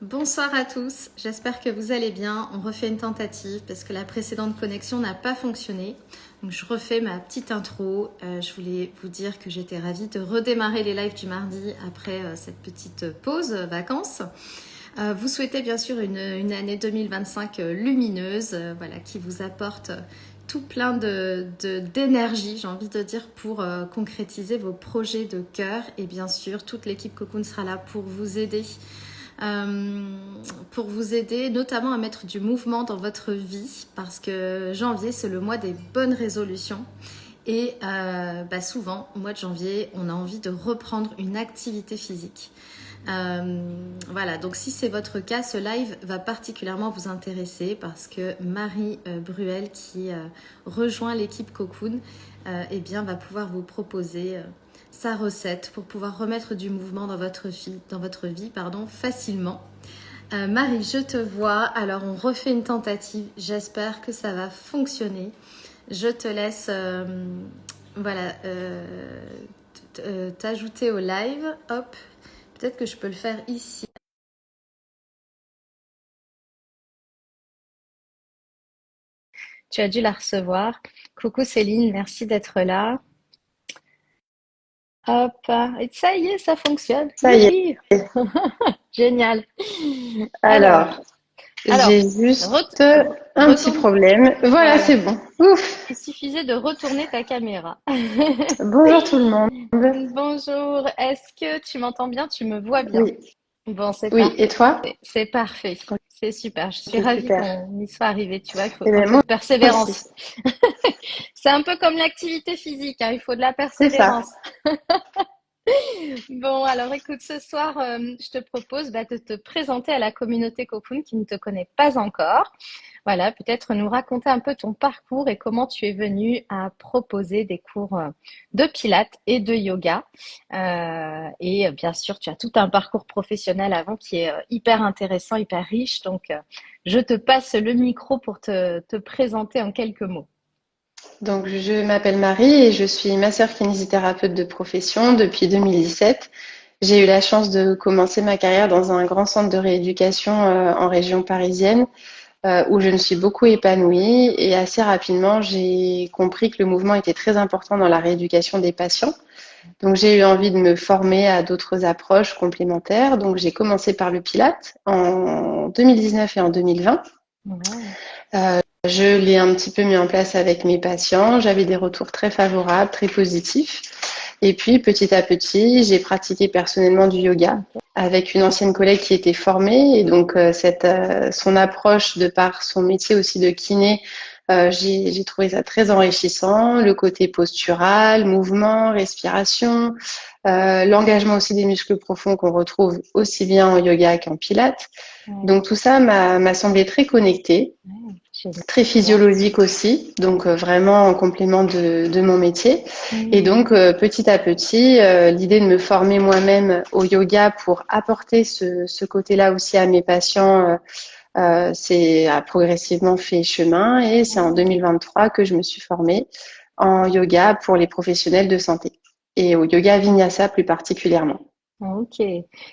Bonsoir à tous, j'espère que vous allez bien. On refait une tentative parce que la précédente connexion n'a pas fonctionné. Donc je refais ma petite intro. Je voulais vous dire que j'étais ravie de redémarrer les lives du mardi après cette petite pause vacances. Vous souhaitez bien sûr une année 2025 lumineuse, voilà, qui vous apporte tout plein d'énergie, j'ai envie de dire, pour concrétiser vos projets de cœur. Et bien sûr, toute l'équipe Cocoon sera là pour vous aider notamment à mettre du mouvement dans votre vie parce que janvier c'est le mois des bonnes résolutions et souvent au mois de janvier on a envie de reprendre une activité physique. Voilà, donc si c'est votre cas, ce live va particulièrement vous intéresser parce que Marie Bruel qui rejoint l'équipe Cocoon eh bien, va pouvoir vous proposer sa recette pour pouvoir remettre du mouvement dans votre vie facilement. Marie, je te vois. Alors, on refait une tentative. J'espère que ça va fonctionner. Je te laisse t'ajouter au live. Hop, peut-être que je peux le faire ici. Tu as dû la recevoir. Coucou Céline, merci d'être là. Hop, et ça y est, ça fonctionne. Ça y Youpi! est. Génial. Alors, Alors, alors, j'ai juste un petit retourne. problème. Voilà, Voilà. c'est bon. Ouf. Il suffisait de retourner ta caméra. Bonjour tout le monde. Bonjour, est-ce que tu m'entends bien? Tu me vois bien? Oui, Bon, c'est oui. Et parfait. toi? C'est parfait. C'est super. Je suis Ok, ravie super. qu'on y soit arrivé. Tu vois, il faut Et un bien peu moi de aussi. persévérance. C'est un peu comme l'activité physique, hein, il faut de la C'est ça. persévérance. Bon, alors écoute, ce soir, je te propose de te présenter à la communauté Cocoon qui ne te connaît pas encore. Voilà, peut-être nous raconter un peu ton parcours et comment tu es venu à proposer des cours de pilates et de yoga. Bien sûr, tu as tout un parcours professionnel avant qui est hyper intéressant, hyper riche. Donc, je te passe le micro pour te présenter en quelques mots. Donc, je m'appelle Marie et je suis masseur kinésithérapeute de profession depuis 2017. J'ai eu la chance de commencer ma carrière dans un grand centre de rééducation en région parisienne où je me suis beaucoup épanouie et assez rapidement, j'ai compris que le mouvement était très important dans la rééducation des patients. Donc, j'ai eu envie de me former à d'autres approches complémentaires. Donc, j'ai commencé par le Pilate en 2019 et en 2020. Ouais. Je l'ai un petit peu mis en place avec mes patients. J'avais des retours très favorables, très positifs. Et puis, petit à petit, j'ai pratiqué personnellement du yoga Ok. avec une ancienne collègue qui était formée. Et donc, son approche de par son métier aussi de kiné, j'ai trouvé ça très enrichissant. Le côté postural, mouvement, respiration, l'engagement aussi des muscles profonds qu'on retrouve aussi bien en yoga qu'en pilates. Ouais, Donc, tout ça m'a semblé très connecté, ouais, génial. très physiologique aussi, donc vraiment en complément de mon métier. Et Hmm. donc petit à petit, l'idée de me former moi-même au yoga pour apporter ce côté-là aussi à mes patients, a progressivement fait chemin et c'est en 2023 que je me suis formée en yoga pour les professionnels de santé et au yoga Vinyasa plus particulièrement. Ok.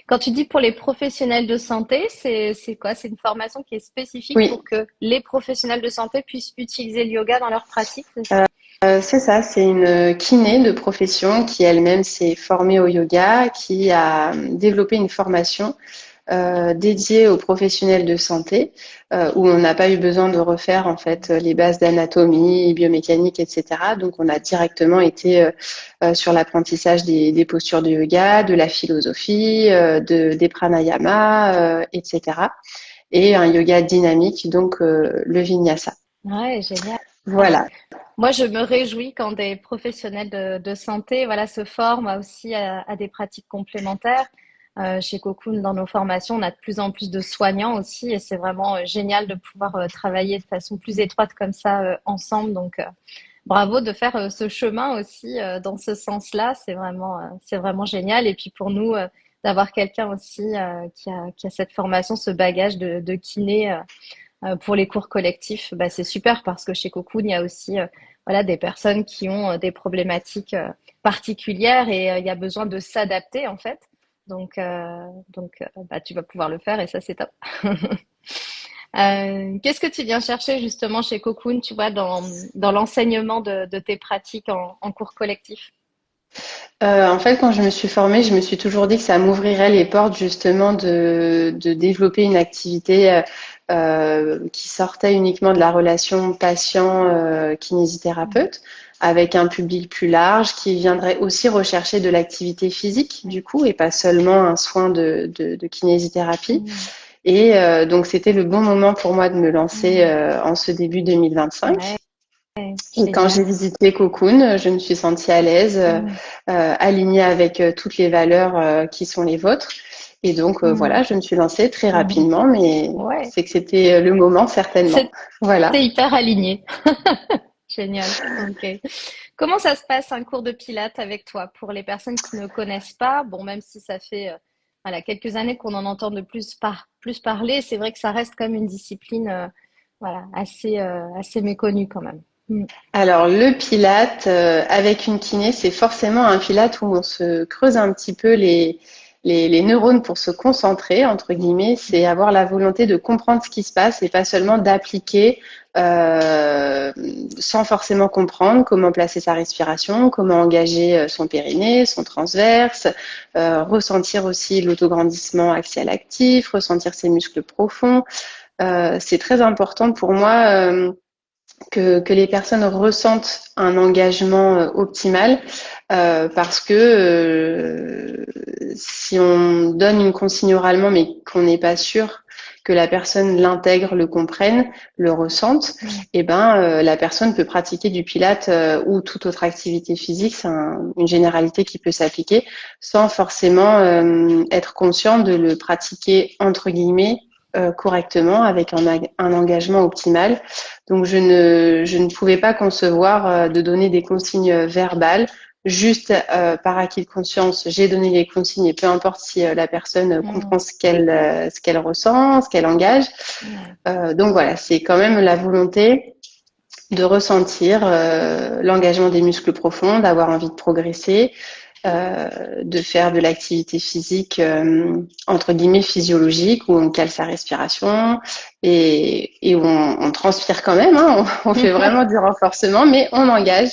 Quand tu dis pour les professionnels de santé, c'est quoi? C'est une formation qui est spécifique Oui, pour que les professionnels de santé puissent utiliser le yoga dans leur pratique, c'est ça? c'est ça, c'est une kiné de profession qui elle-même s'est formée au yoga, qui a développé une formation dédiée aux professionnels de santé, où on n'a pas eu besoin de refaire en fait les bases d'anatomie, biomécanique, etc. Donc on a directement été sur l'apprentissage des postures de yoga, de la philosophie, des pranayamas, etc. Et un yoga dynamique, donc le vinyasa. Ouais, génial. Voilà. Moi, je me réjouis quand des professionnels de santé, voilà, se forment aussi à des pratiques complémentaires. Chez Cocoon, dans nos formations, on a de plus en plus de soignants aussi, et c'est vraiment génial de pouvoir travailler de façon plus étroite comme ça ensemble. Donc, bravo de faire ce chemin aussi dans ce sens-là. C'est vraiment génial. Et puis pour nous, d'avoir quelqu'un aussi qui a cette formation, ce bagage de kiné pour les cours collectifs, bah, c'est super parce que chez Cocoon, il y a aussi voilà, des personnes qui ont des problématiques particulières et il y a besoin de s'adapter en fait. Donc, tu vas pouvoir le faire et ça, c'est top. Qu'est-ce que tu viens chercher justement chez Cocoon, tu vois, dans l'enseignement de tes pratiques en cours collectif? En fait, quand je me suis formée, je me suis toujours dit que ça m'ouvrirait les portes justement de développer une activité qui sortait uniquement de la relation patient-kinésithérapeute, avec un public plus large qui viendrait aussi rechercher de l'activité physique du coup et pas seulement un soin de kinésithérapie. Mm. Et donc c'était le bon moment pour moi de me lancer Mm. en ce début 2025. Ouais, Et quand j'ai génial. visité Cocoon, je me suis sentie à l'aise, Mm. alignée avec toutes les valeurs qui sont les vôtres. Et donc Mm. voilà, je me suis lancée très Mhm. rapidement, mais Ouais, c'est que c'était le moment certainement. c'est Voilà. t'es hyper aligné. Génial. Ok. Comment ça se passe un cours de pilates avec toi pour les personnes qui ne connaissent pas? Bon, même si ça fait voilà, quelques années qu'on en entend de plus parler, c'est vrai que ça reste comme une discipline voilà, assez méconnue quand même. Mm. Alors le pilate avec une kiné, c'est forcément un pilate où on se creuse un petit peu les neurones pour se concentrer, entre guillemets. C'est avoir la volonté de comprendre ce qui se passe et pas seulement d'appliquer euh, sans forcément comprendre comment placer sa respiration, comment engager son périnée, son transverse, ressentir aussi l'autograndissement axial actif, ressentir ses muscles profonds. C'est très important pour moi. Que les personnes ressentent un engagement optimal parce que si on donne une consigne oralement mais qu'on n'est pas sûr que la personne l'intègre, le comprenne, le ressente, Mm. et ben la personne peut pratiquer du pilate ou toute autre activité physique, c'est une généralité qui peut s'appliquer sans forcément être conscient de le pratiquer entre guillemets correctement avec un engagement optimal. Donc je ne pouvais pas concevoir de donner des consignes verbales. Juste par acquis de conscience, j'ai donné les consignes et peu importe si la personne Mm. comprend ce qu'elle ressent, ce qu'elle engage. Ouais. Donc voilà, c'est quand même la volonté de ressentir l'engagement des muscles profonds, d'avoir envie de progresser, de faire de l'activité physique entre guillemets physiologique où on cale sa respiration et où on transpire quand même, hein, on fait vraiment du renforcement, mais on engage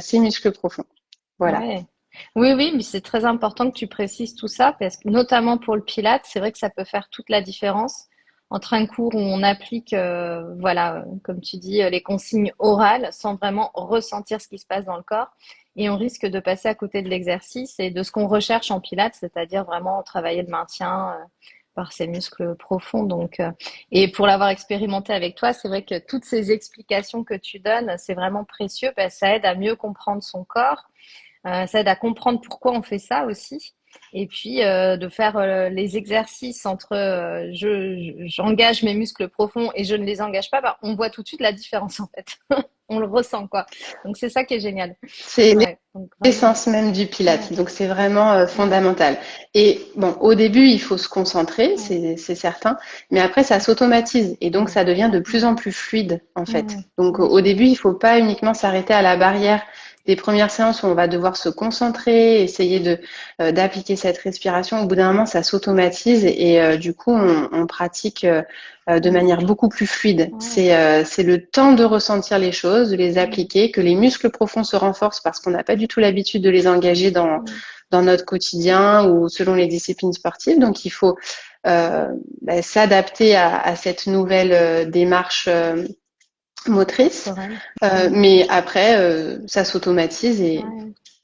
ses muscles profonds. Voilà. Ouais. Oui, oui, mais c'est très important que tu précises tout ça parce que notamment pour le Pilate, c'est vrai que ça peut faire toute la différence entre un cours où on applique, voilà, comme tu dis, les consignes orales sans vraiment ressentir ce qui se passe dans le corps et on risque de passer à côté de l'exercice et de ce qu'on recherche en Pilate, c'est-à-dire vraiment travailler le maintien par ces muscles profonds. Et pour l'avoir expérimenté avec toi, c'est vrai que toutes ces explications que tu donnes, c'est vraiment précieux parce que ça aide à mieux comprendre son corps ça aide à comprendre pourquoi on fait ça aussi. Et puis de faire les exercices entre j'engage mes muscles profonds et je ne les engage pas, bah, on voit tout de suite la différence en fait. On le ressent quoi. Donc c'est ça qui est génial. C'est Ouais, donc vraiment. l'essence même du Ouais, pilate, donc c'est vraiment ouais, fondamental. Et bon, au début, il faut se concentrer, ouais, c'est certain, mais après, ça s'automatise et donc ouais, ça devient de plus ouais, en plus fluide en fait. Donc ouais, au je vois. début, il faut pas uniquement s'arrêter à la barrière des premières séances où on va devoir se concentrer, essayer de d'appliquer cette respiration. Au bout d'un moment, ça s'automatise et du coup, on pratique de Ouais, manière beaucoup plus fluide. ouais, C'est le temps de ressentir les choses, de les ouais, appliquer, que les muscles profonds se renforcent parce qu'on n'a pas du tout l'habitude de les engager ouais, dans notre quotidien ou selon les disciplines sportives. Donc il faut s'adapter à cette nouvelle démarche motrice. corporel. Ouais, Mais après, ça s'automatise et ouais,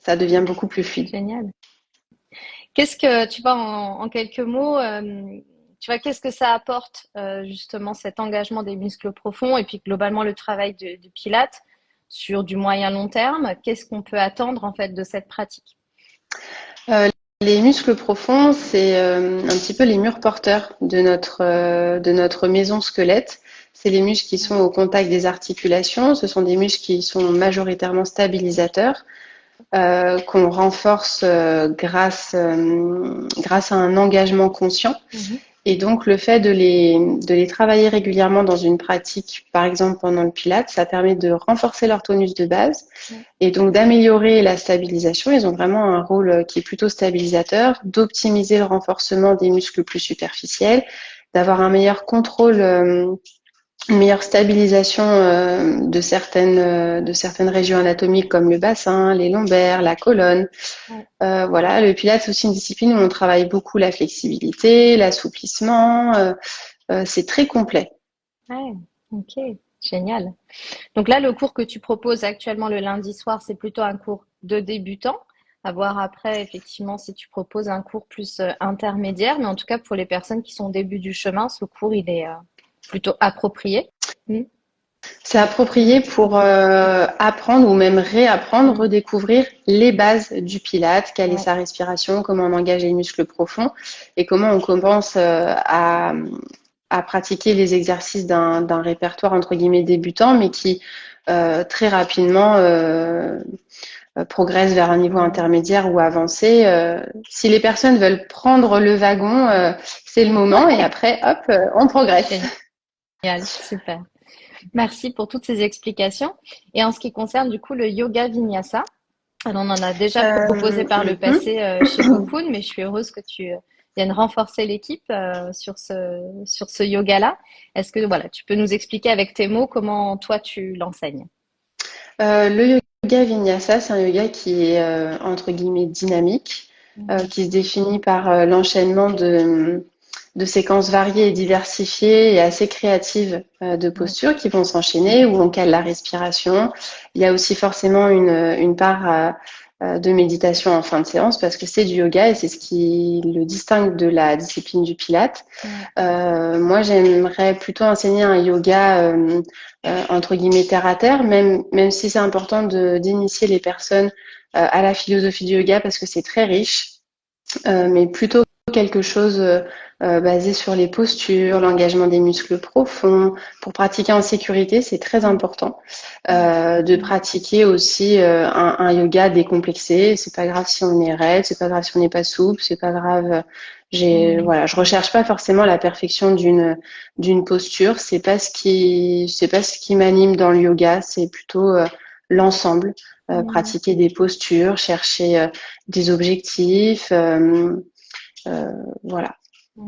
ça devient beaucoup plus fluide. génial. Qu'est-ce que, tu vois, en quelques mots, tu vois, qu'est-ce que ça apporte justement cet engagement des muscles profonds et puis globalement le travail du Pilate sur du moyen long terme? Qu'est-ce qu'on peut attendre en fait de cette pratique? Euh, les muscles profonds, c'est un petit peu les murs porteurs de notre maison squelette. C'est les muscles qui sont Ouais. au contact des articulations. Ce sont des muscles qui sont majoritairement stabilisateurs, qu'on renforce grâce à un engagement conscient. Mhm. Et donc, le fait de les travailler régulièrement dans une pratique, par exemple pendant le Pilates, ça permet de renforcer leur tonus de base et donc d'améliorer la stabilisation. Ils ont vraiment un rôle qui est plutôt stabilisateur, d'optimiser le renforcement des muscles plus superficiels, d'avoir un meilleur contrôle, une meilleure stabilisation de certaines régions anatomiques comme le bassin, les lombaires, la colonne. Voilà, le Pilates, c'est aussi une discipline où on travaille beaucoup la flexibilité, l'assouplissement. C'est très complet. Ouais, ok, génial. Donc là, le cours que tu proposes actuellement le lundi soir, c'est plutôt un cours de débutant. À voir après, effectivement, si tu proposes un cours plus intermédiaire. Mais en tout cas, pour les personnes qui sont au début du chemin, ce cours, il est plutôt approprié. Mm. C'est approprié pour apprendre ou même réapprendre, redécouvrir les bases du Pilates, quelle est Ouais. sa respiration, comment on engage les muscles profonds et comment on commence à pratiquer les exercices d'un répertoire entre guillemets débutant, mais qui très rapidement progresse vers un niveau intermédiaire ou avancé. Si les personnes veulent prendre le wagon, c'est le moment et après, hop, on progresse. Génial, super. Merci pour toutes ces explications. Et en ce qui concerne du coup le yoga vinyasa, alors on en a déjà proposé par le passé chez Cocoon, mais je suis heureuse que tu viennes renforcer l'équipe sur ce yoga-là. Est-ce que voilà, tu peux nous expliquer avec tes mots comment toi tu l'enseignes? Le yoga vinyasa, c'est un yoga qui est entre guillemets dynamique, qui se définit par l'enchaînement de séquences variées et diversifiées et assez créatives de postures qui vont s'enchaîner où on cale la respiration. Il y a aussi forcément une part de méditation en fin de séance parce que c'est du yoga et c'est ce qui le distingue de la discipline du Pilate. Moi, j'aimerais plutôt enseigner un yoga entre guillemets terre à terre, même si c'est important d'initier les personnes à la philosophie du yoga parce que c'est très riche, mais plutôt quelque chose basé sur les postures, l'engagement des muscles profonds. Pour pratiquer en sécurité, c'est très important de pratiquer aussi un yoga décomplexé. C'est pas grave si on est raide, c'est pas grave si on n'est pas souple, c'est pas grave. Voilà, je recherche pas forcément la perfection d'une posture. C'est pas ce qui m'anime dans le yoga. C'est plutôt l'ensemble. Pratiquer des postures, chercher des objectifs. Voilà, tout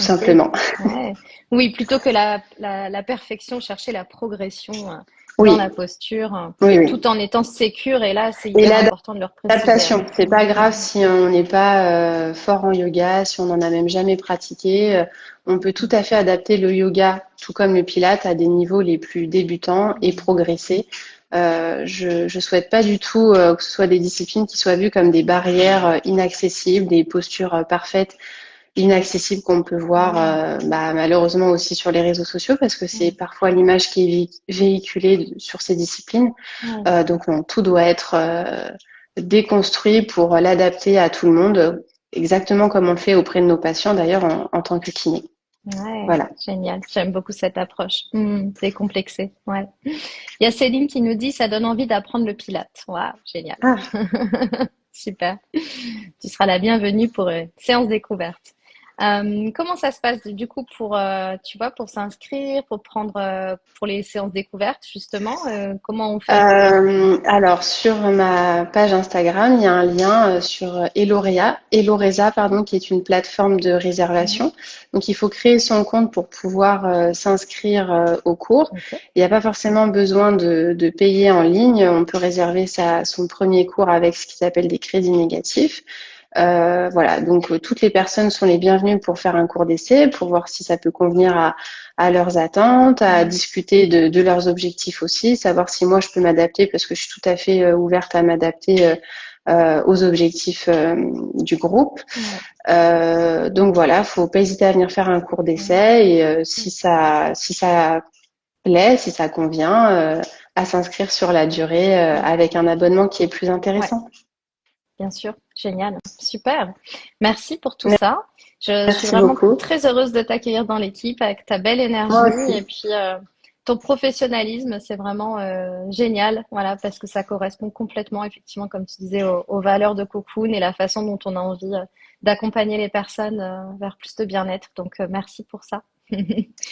Ok. simplement. Ouais. Oui, plutôt que la perfection, chercher la progression dans la Oui, posture, oui, oui. tout en étant sécure. Et là, c'est Et hyper important de leur préciser. Hein. l'adaptation, c'est pas grave si on n'est pas fort en yoga, si on n'en a même jamais pratiqué. On peut tout à fait adapter le yoga, tout comme le pilate, à des niveaux les plus débutants et progresser. Je souhaite pas du tout que ce soit des disciplines qui soient vues comme des barrières inaccessibles, des postures parfaites inaccessibles qu'on peut voir malheureusement aussi sur les réseaux sociaux parce que c'est parfois l'image qui est véhiculée sur ces disciplines. Ouais. Donc non, tout doit être déconstruit pour l'adapter à tout le monde, exactement comme on le fait auprès de nos patients d'ailleurs en tant que kiné. Ouais, Voilà. génial. J'aime beaucoup cette approche. C'est complexé. Ouais. Il y a Céline qui nous dit ça donne envie d'apprendre le pilate. Waouh, génial. Ah, Super. Tu seras la bienvenue pour séance découverte. Comment ça se passe du coup pour tu vois pour s'inscrire, pour prendre pour les séances découvertes justement, comment on fait? alors sur ma page Instagram, il y a un lien sur Eloreza, pardon, qui est une plateforme de réservation. Donc il faut créer son compte pour pouvoir s'inscrire au cours. Ok. Il n'y a pas forcément besoin de payer en ligne. On peut réserver son premier cours avec ce qu'ils appellent des crédits négatifs. Voilà, donc toutes les personnes sont les bienvenues pour faire un cours d'essai, pour voir si ça peut convenir à leurs attentes, à discuter de leurs objectifs aussi, savoir si moi je peux m'adapter parce que je suis tout à fait ouverte à m'adapter aux objectifs du groupe. Donc voilà, faut pas hésiter à venir faire un cours d'essai et si ça plaît, si ça convient, à s'inscrire sur la durée avec un abonnement qui est plus Ouais, intéressant. bien sûr, génial, super. Merci pour tout ça. Je suis Merci vraiment beaucoup. très heureuse de t'accueillir dans l'équipe avec ta belle Moi énergie et aussi. puis ton professionnalisme, c'est vraiment génial, voilà, parce que ça correspond complètement, effectivement, comme tu disais, aux valeurs de Cocoon et la façon dont on a envie d'accompagner les personnes vers plus de bien-être. Donc, merci pour ça.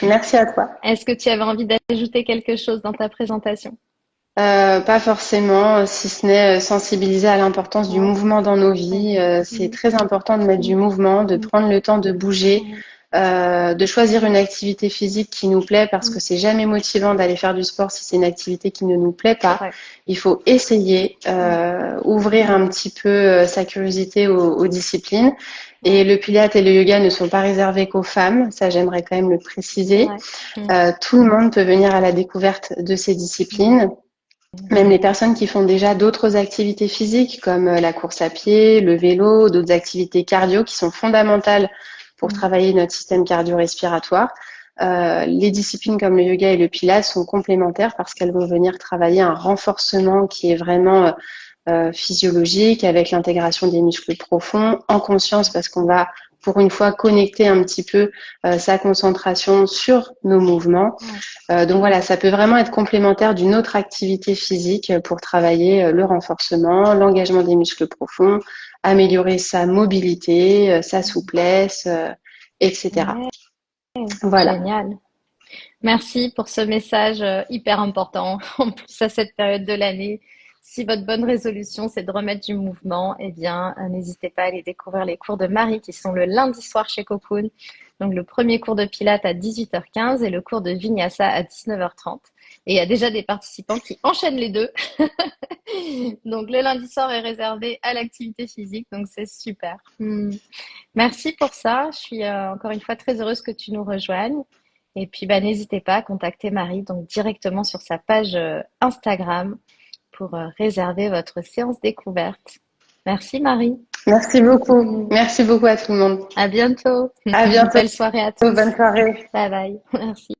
Merci à toi. Est-ce que tu avais envie d'ajouter quelque chose dans ta présentation? Pas forcément, si ce n'est sensibiliser à l'importance du Ouais. mouvement dans nos vies. C'est Mhm. très important de mettre du mouvement, de prendre le temps de bouger, de choisir une activité physique qui nous plaît parce que c'est jamais motivant d'aller faire du sport si c'est une activité qui ne nous plaît C'est pas. vrai. Il faut essayer, ouvrir un petit peu sa curiosité aux disciplines. Et le Pilates et le yoga ne sont pas réservés qu'aux femmes, ça j'aimerais quand même le préciser. Ouais. Tout le monde peut venir à la découverte de ces disciplines. Même les personnes qui font déjà d'autres activités physiques comme la course à pied, le vélo, d'autres activités cardio qui sont fondamentales pour travailler notre système cardio-respiratoire. Les disciplines comme le yoga et le pilates sont complémentaires parce qu'elles vont venir travailler un renforcement qui est vraiment physiologique avec l'intégration des muscles profonds en conscience parce qu'on va pour une fois connecter un petit peu sa concentration sur nos mouvements. Donc voilà, ça peut vraiment être complémentaire d'une autre activité physique pour travailler le renforcement, l'engagement des muscles profonds, améliorer sa mobilité, sa souplesse, etc. Ouais, Voilà. génial. Merci pour ce message hyper important. En plus, à cette période de l'année, si votre bonne résolution, c'est de remettre du mouvement, eh bien, n'hésitez pas à aller découvrir les cours de Marie qui sont le lundi soir chez Cocoon. Donc, le premier cours de Pilates à 18h15 et le cours de Vinyasa à 19h30. Et il y a déjà des participants qui enchaînent les deux. Donc, le lundi soir est réservé à l'activité physique. Donc, c'est super. Merci pour ça. Je suis encore une fois très heureuse que tu nous rejoignes. Et puis, bah, n'hésitez pas à contacter Marie donc directement sur sa page Instagram pour réserver votre séance découverte. Merci Marie. Merci beaucoup. Merci beaucoup à tout le monde. À bientôt. À bientôt. Belle soirée à tous. Bonne soirée. Bye bye. Merci.